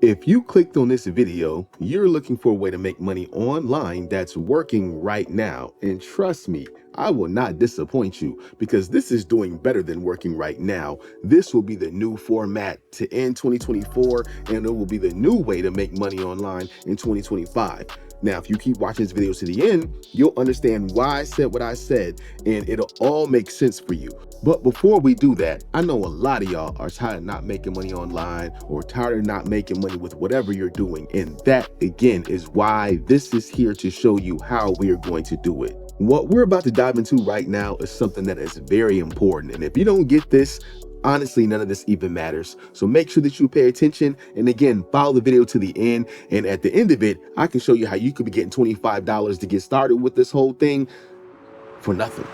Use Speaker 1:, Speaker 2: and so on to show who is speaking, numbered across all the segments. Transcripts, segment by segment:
Speaker 1: If you clicked on this video, you're looking for a way to make money online that's working right now. And trust me, I will not disappoint you because this is doing better than working right now. This will be the new format to end 2024, and it will be the new way to make money online in 2025. Now, if you keep watching this video to the end, you'll understand why I said what I said, and it'll all make sense for you. But before we do that, I know a lot of y'all are tired of not making money online or tired of not making money with whatever you're doing. And that, again, is why this is here to show you how we are going to do it. What we're about to dive into right now is something that is very important. And if you don't get this, honestly, none of this even matters. So make sure that you pay attention. And again, follow the video to the end. And at the end of it, I can show you how you could be getting $25 to get started with this whole thing for nothing.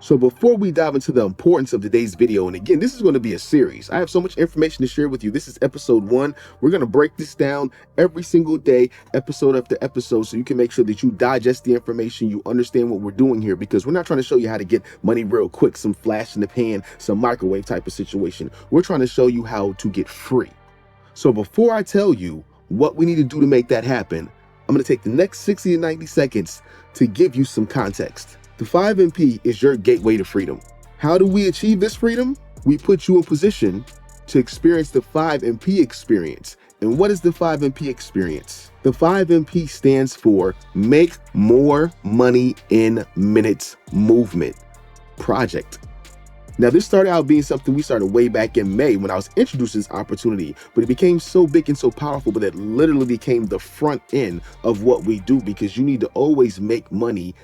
Speaker 1: So before we dive into the importance of today's video, and again, this is going to be a series. I have so much information to share with you. This is episode 1. We're going to break this down every single day, episode after episode, so you can make sure that you digest the information, you understand what we're doing here, because we're not trying to show you how to get money real quick, some flash in the pan, some microwave type of situation. We're trying to show you how to get free. So before I tell you what we need to do to make that happen, I'm going to take the next 60 to 90 seconds to give you some context. The 5MP is your gateway to freedom. How do we achieve this freedom? We put you in position to experience the 5MP experience. And what is the 5MP experience? The 5MP stands for Make More Money in Minutes Movement Project. Now, this started out being something we started way back in May when I was introduced to this opportunity, but it became so big and so powerful, but it literally became the front end of what we do, because you need to always make money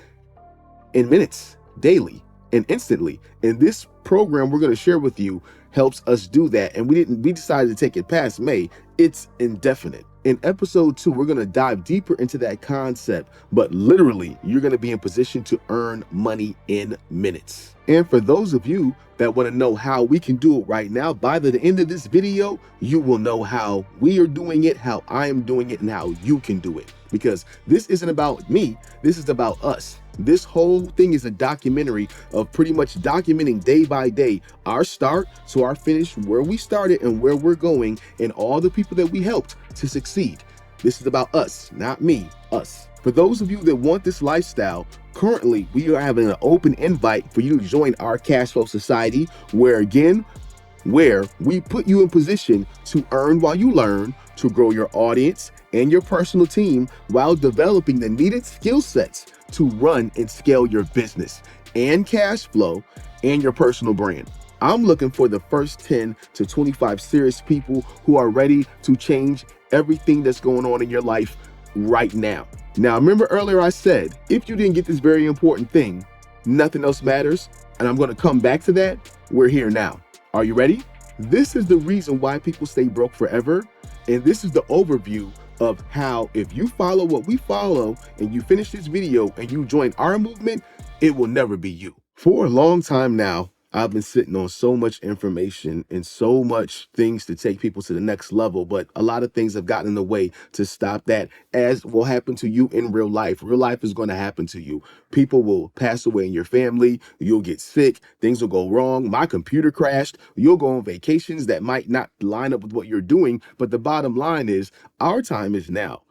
Speaker 1: in minutes, daily, and instantly. And this program we're going to share with you helps us do that. And we decided to take it past May. It's indefinite. In episode 2, we're going to dive deeper into that concept, but literally you're going to be in position to earn money in minutes. And for those of you that want to know how we can do it right now, by the end of this video, you will know how we are doing it, how I am doing it, and how you can do it. Because this isn't about me, this is about us. This whole thing is a documentary of pretty much documenting day by day our start to our finish, where we started and where we're going, and all the people that we helped to succeed. This is about us, not me, us. For those of you that want this lifestyle, currently we are having an open invite for you to join our Cash Flow Society, where we put you in position to earn while you learn, to grow your audience and your personal team while developing the needed skill sets to run and scale your business and cash flow and your personal brand. I'm looking for the first 10 to 25 serious people who are ready to change everything that's going on in your life right now. Now, remember earlier I said, if you didn't get this very important thing, nothing else matters. And I'm going to come back to that. We're here now. Are you ready? This is the reason why people stay broke forever. And this is the overview of how, if you follow what we follow and you finish this video and you join our movement, it will never be you. For a long time now, I've been sitting on so much information and so much things to take people to the next level, but a lot of things have gotten in the way to stop that, as will happen to you in real life. Real life is going to happen to you. People will pass away in your family. You'll get sick. Things will go wrong. My computer crashed. You'll go on vacations that might not line up with what you're doing. But the bottom line is our time is now.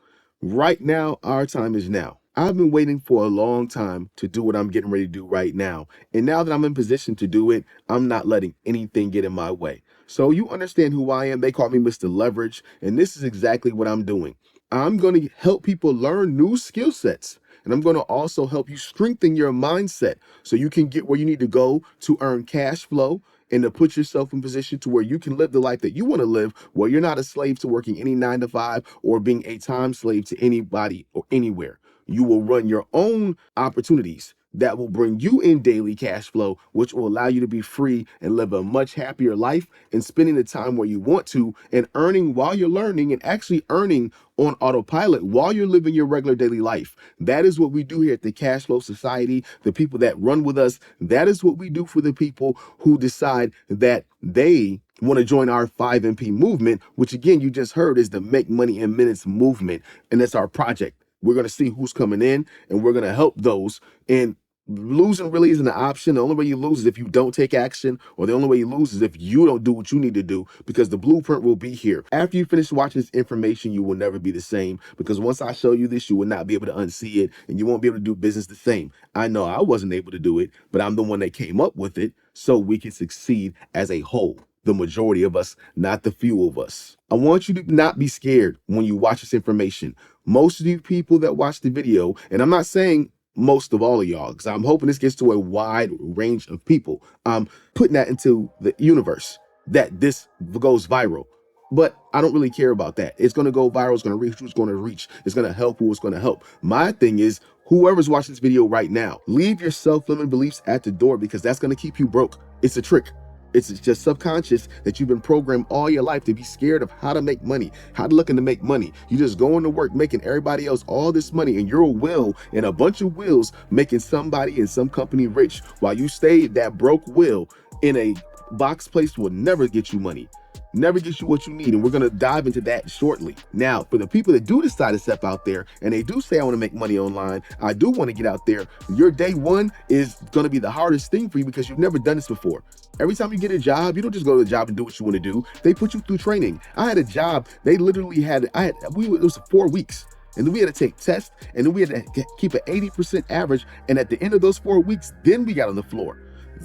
Speaker 1: Right now, our time is now. I've been waiting for a long time to do what I'm getting ready to do right now. And now that I'm in position to do it, I'm not letting anything get in my way. So you understand who I am. They call me Mr. Leverage. And this is exactly what I'm doing. I'm going to help people learn new skill sets. And I'm going to also help you strengthen your mindset so you can get where you need to go to earn cash flow and to put yourself in position to where you can live the life that you want to live, where you're not a slave to working any 9 to 5 or being a time slave to anybody or anywhere. You will run your own opportunities that will bring you in daily cash flow, which will allow you to be free and live a much happier life and spending the time where you want to and earning while you're learning and actually earning on autopilot while you're living your regular daily life. That is what we do here at the Cash Flow Society. The people that run with us, that is what we do for the people who decide that they want to join our 5MP movement, which again, you just heard is the Make Money in Minutes movement. And that's our project. We're going to see who's coming in and we're going to help those. And Losing really isn't an option. The only way you lose is if you don't take action, or the only way you lose is if you don't do what you need to do, because the blueprint will be here. After you finish watching this information, you will never be the same, because once I show you this, you will not be able to unsee it, and you won't be able to do business the same. I know I wasn't able to do it, but I'm the one that came up with it so we can succeed as a whole. The majority of us, not the few of us. I want you to not be scared when you watch this information. Most of you people that watch the video, and I'm not saying most of all of y'all, because I'm hoping this gets to a wide range of people. I'm putting that into the universe that this goes viral. But I don't really care about that. It's going to go viral. It's going to reach who's going to reach. It's going to help who it's going to help. My thing is, whoever's watching this video right now, leave your self-limiting beliefs at the door, because that's going to keep you broke. It's a trick. It's just subconscious that you've been programmed all your life to be scared of how to make money, how to looking to make money. You just going to work making everybody else all this money, and you're a will and a bunch of wills making somebody in some company rich, while you stay that broke will in a box place will never get you money, never get you what you need. And we're going to dive into that shortly. Now, for the people that do decide to step out there and they do say, I want to make money online, I do want to get out there, your day one is going to be the hardest thing for you, because you've never done this before. Every time you get a job, you don't just go to the job and do what you want to do. They put you through training. I had a job, they literally had, it was 4 weeks. And then we had to take tests, and then we had to keep an 80% average. And at the end of those 4 weeks, then we got on the floor.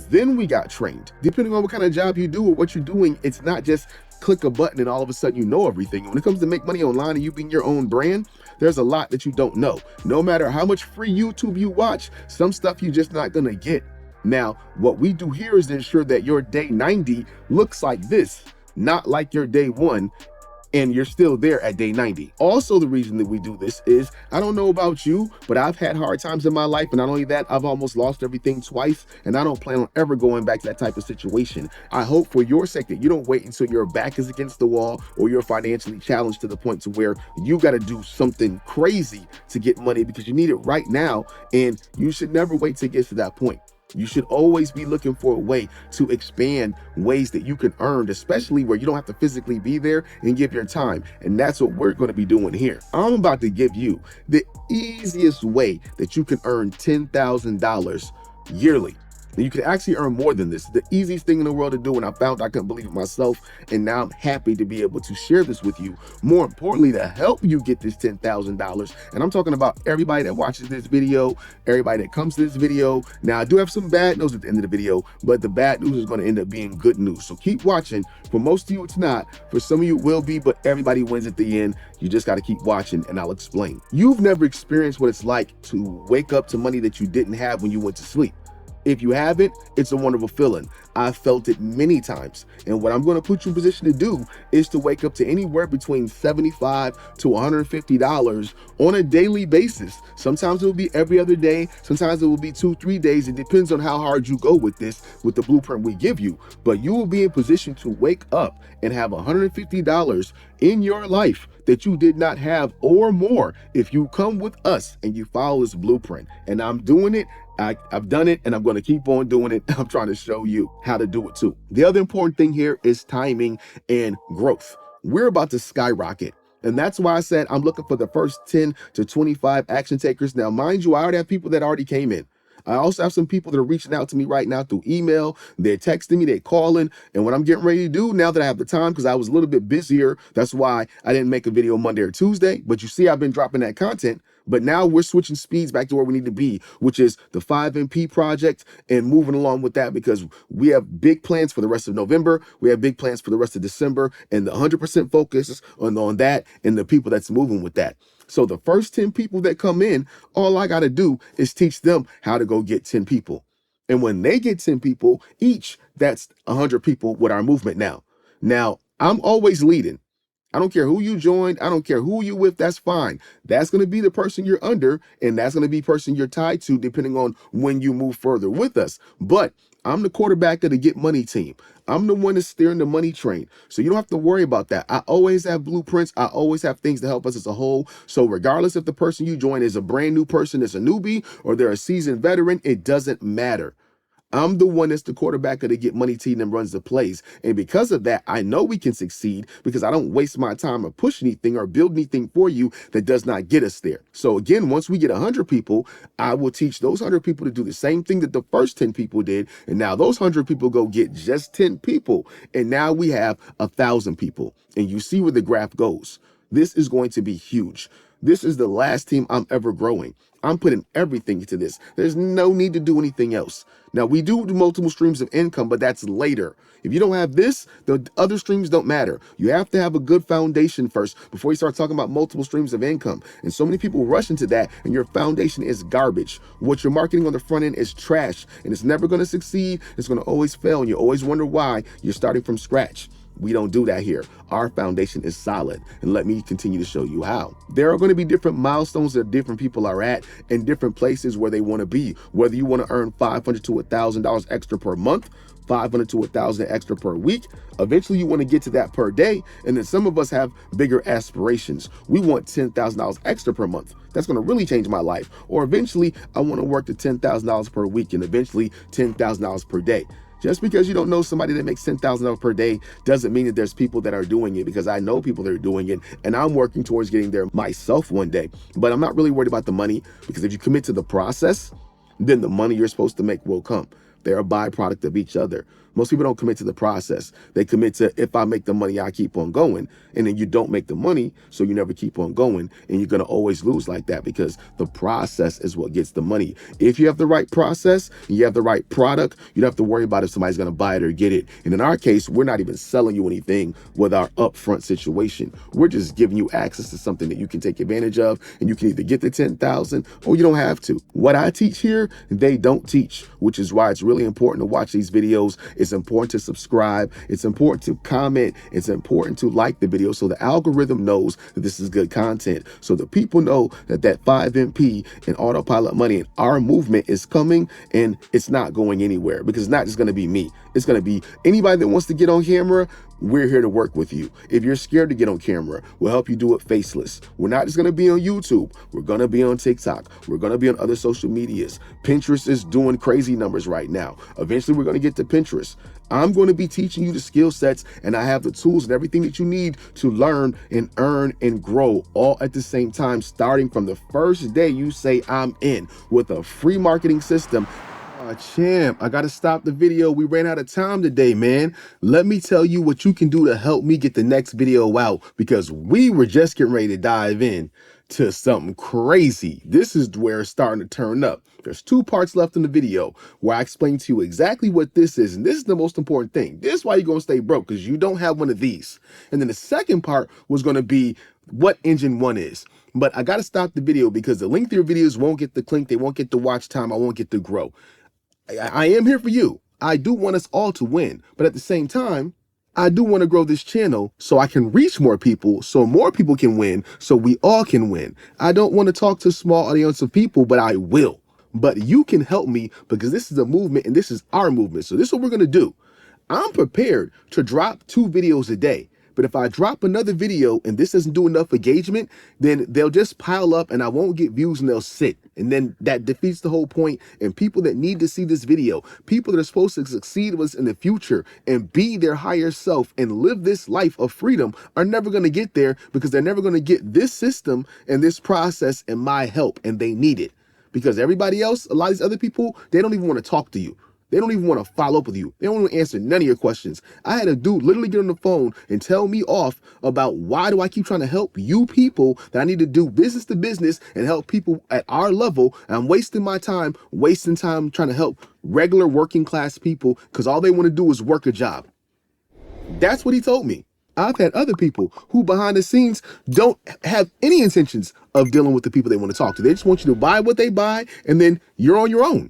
Speaker 1: Then we got trained. Depending on what kind of job you do or what you're doing, it's not just click a button and all of a sudden you know everything. When it comes to make money online and you being your own brand, there's a lot that you don't know. No matter how much free YouTube you watch, some stuff you're just not gonna get. Now, what we do here is ensure that your day 90 looks like this, not like your day one, and you're still there at day 90. Also, the reason that we do this is, I don't know about you, but I've had hard times in my life, and not only that, I've almost lost everything twice, and I don't plan on ever going back to that type of situation. I hope for your sake that you don't wait until your back is against the wall, or you're financially challenged to the point to where you got to do something crazy to get money, because you need it right now, and you should never wait to get to that point. You should always be looking for a way to expand ways that you can earn, especially where you don't have to physically be there and give your time. And that's what we're going to be doing here. I'm about to give you the easiest way that you can earn $10,000 yearly. And you can actually earn more than this. The easiest thing in the world to do, and I found I couldn't believe it myself, and now I'm happy to be able to share this with you. More importantly, to help you get this $10,000. And I'm talking about everybody that watches this video, everybody that comes to this video. Now, I do have some bad news at the end of the video, but the bad news is going to end up being good news. So keep watching. For most of you, it's not. For some of you, it will be, but everybody wins at the end. You just got to keep watching, and I'll explain. You've never experienced what it's like to wake up to money that you didn't have when you went to sleep. If you haven't, it's a wonderful feeling. I've felt it many times. And what I'm going to put you in position to do is to wake up to anywhere between $75 to $150 on a daily basis. Sometimes it will be every other day. Sometimes it will be 2-3 days. It depends on how hard you go with this, with the blueprint we give you. But you will be in position to wake up and have $150 in your life that you did not have, or more, if you come with us and you follow this blueprint. And I'm doing it. I've done it, and I'm going to keep on doing it. I'm trying to show you how to do it too. The other important thing here is timing and growth. We're about to skyrocket. And that's why I said I'm looking for the first 10 to 25 action takers. Now, mind you, I already have people that already came in. I also have some people that are reaching out to me right now through email. They're texting me, they're calling. And what I'm getting ready to do now that I have the time, because I was a little bit busier, that's why I didn't make a video Monday or Tuesday. But you see, I've been dropping that content. But now we're switching speeds back to where we need to be, which is the 5MP project, and moving along with that, because we have big plans for the rest of November. We have big plans for the rest of December, and the 100% focus on that and the people that's moving with that. So the first 10 people that come in, all I got to do is teach them how to go get 10 people. And when they get 10 people each, that's 100 people with our movement now. Now, I'm always leading. I don't care who you joined. I don't care who you with. That's fine. That's going to be the person you're under, and that's going to be the person you're tied to, depending on when you move further with us. But I'm the quarterback of the Get Money team. I'm the one that's steering the money train. So you don't have to worry about that. I always have blueprints. I always have things to help us as a whole. So regardless if the person you join is a brand new person, is a newbie, or they're a seasoned veteran, it doesn't matter. I'm the one that's the quarterback of the Get Money team and runs the plays. And because of that, I know we can succeed because I don't waste my time or push anything or build anything for you that does not get us there. So again, once we get 100 people, I will teach those 100 people to do the same thing that the first 10 people did. And now those 100 people go get just 10 people. And now we have 1,000 people. And you see where the graph goes. This is going to be huge. This is the last team I'm ever growing. I'm putting everything into this. There's no need to do anything else. Now, we do multiple streams of income, but that's later. If you don't have this, the other streams don't matter. You have to have a good foundation first before you start talking about multiple streams of income. And so many people rush into that, and your foundation is garbage. What you're marketing on the front end is trash, and it's never going to succeed. It's going to always fail, and you always wonder why you're starting from scratch. We don't do that here. Our foundation is solid. And let me continue to show you how. There are going to be different milestones that different people are at in different places where they want to be. Whether you want to earn $500 to $1,000 extra per month, $500 to $1,000 extra per week. Eventually you want to get to that per day. And then some of us have bigger aspirations. We want $10,000 extra per month. That's going to really change my life. Or eventually I want to work to $10,000 per week and eventually $10,000 per day. Just because you don't know somebody that makes $10,000 per day doesn't mean that there's people that are doing it, because I know people that are doing it and I'm working towards getting there myself one day. But I'm not really worried about the money, because if you commit to the process, then the money you're supposed to make will come. They're a byproduct of each other. Most people don't commit to the process. They commit to, if I make the money, I keep on going. And then you don't make the money, so you never keep on going. And you're going to always lose like that, because the process is what gets the money. If you have the right process, and you have the right product, you don't have to worry about if somebody's going to buy it or get it. And in our case, we're not even selling you anything with our upfront situation. We're just giving you access to something that you can take advantage of, and you can either get the 10,000 or you don't have to. What I teach here, they don't teach, which is why it's really important to watch these videos. It's important to subscribe. It's important to comment. It's important to like the video so the algorithm knows that this is good content. So the people know that that 5MP and autopilot money and our movement is coming, and it's not going anywhere, because it's not just going to be me. It's going to be anybody that wants to get on camera. We're here to work with you. If you're scared to get on camera, we'll help you do it faceless. We're not just going to be on YouTube. We're going to be on TikTok. We're going to be on other social medias. Pinterest is doing crazy numbers right now. Eventually, we're going to get to Pinterest. I'm going to be teaching you the skill sets, and I have the tools and everything that you need to learn and earn and grow all at the same time, starting from the first day you say I'm in, with a free marketing system. Champ, I gotta stop the video. We ran out of time today, man. Let me tell you what you can do to help me get the next video out, because we were just getting ready to dive in to something crazy. This is where it's starting to turn up. There's 2 parts left in the video where I explain to you exactly what this is. And this is the most important thing. This is why you're going to stay broke, because you don't have one of these. And then the second part was going to be what Engine 1 is. But I got to stop the video because the lengthier videos won't get the click. They won't get the watch time. I won't get to grow. I am here for you. I do want us all to win. But at the same time, I do want to grow this channel so I can reach more people, so more people can win, so we all can win. I don't want to talk to a small audience of people, but I will. But you can help me, because this is a movement and this is our movement. So this is what we're going to do. I'm prepared to drop 2 videos a day. But if I drop another video and this doesn't do enough engagement, then they'll just pile up and I won't get views and they'll sit. And then that defeats the whole point. And people that need to see this video, people that are supposed to succeed with us in the future and be their higher self and live this life of freedom, are never going to get there, because they're never going to get this system and this process and my help. And they need it, because everybody else, a lot of these other people, they don't even want to talk to you. They don't even want to follow up with you. They don't want to answer none of your questions. I had a dude literally get on the phone and tell me off about why do I keep trying to help you people, that I need to do business to business and help people at our level. And I'm wasting my time, trying to help regular working class people, because all they want to do is work a job. That's what he told me. I've had other people who behind the scenes don't have any intentions of dealing with the people they want to talk to. They just want you to buy what they buy, and then you're on your own.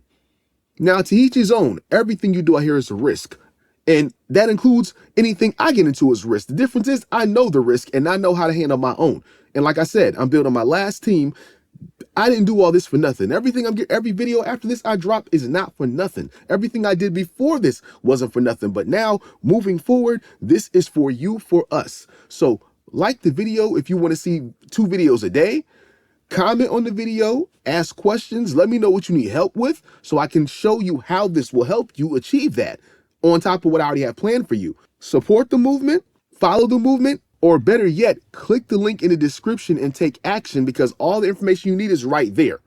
Speaker 1: Now, to each his own. Everything you do out here is a risk. And that includes anything I get into as risk. The difference is I know the risk and I know how to handle my own. And like I said, I'm building my last team. I didn't do all this for nothing. Every video after this I drop is not for nothing. Everything I did before this wasn't for nothing. But now, moving forward, this is for you, for us. So like the video if you want to see 2 videos a day. Comment on the video, ask questions, let me know what you need help with so I can show you how this will help you achieve that on top of what I already have planned for you. Support the movement, follow the movement, or better yet, click the link in the description and take action because all the information you need is right there.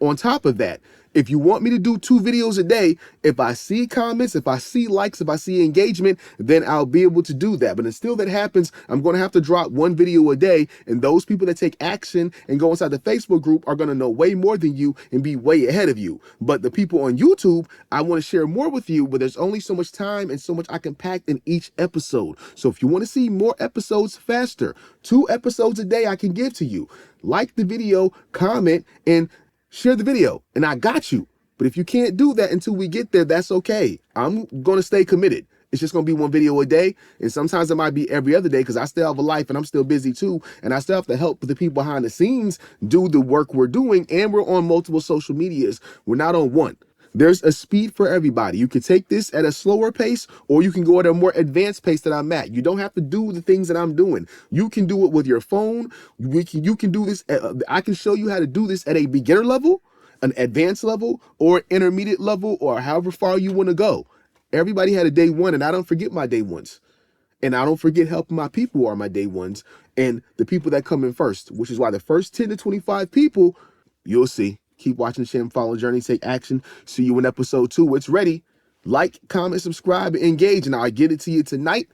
Speaker 1: On top of that, if you want me to do 2 videos a day, if I see comments, if I see likes, if I see engagement, then I'll be able to do that. But until that happens, I'm going to have to drop 1 video a day. And those people that take action and go inside the Facebook group are going to know way more than you and be way ahead of you. But the people on YouTube, I want to share more with you, but there's only so much time and so much I can pack in each episode. So if you want to see more episodes faster, 2 episodes a day I can give to you. Like the video, comment, and share the video, and I got you. But if you can't do that until we get there, that's okay. I'm going to stay committed. It's just going to be 1 video a day, and sometimes it might be every other day because I still have a life and I'm still busy too, and I still have to help the people behind the scenes do the work we're doing, and we're on multiple social medias. We're not on one. There's a speed for everybody. You can take this at a slower pace, or you can go at a more advanced pace that I'm at. You don't have to do the things that I'm doing. You can do it with your phone. You can do this. I can show you how to do this at a beginner level, an advanced level, or intermediate level, or however far you want to go. Everybody had a day one, and I don't forget my day ones. And I don't forget helping my people who are my day ones and the people that come in first, which is why the first 10 to 25 people, you'll see. Keep watching the channel, follow Journey, take action. See you in episode 2. It's ready. Like, comment, subscribe, and engage, and I'll get it to you tonight.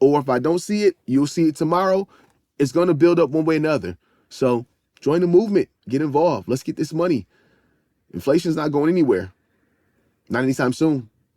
Speaker 1: Or if I don't see it, you'll see it tomorrow. It's going to build up one way or another. So join the movement. Get involved. Let's get this money. Inflation's not going anywhere. Not anytime soon.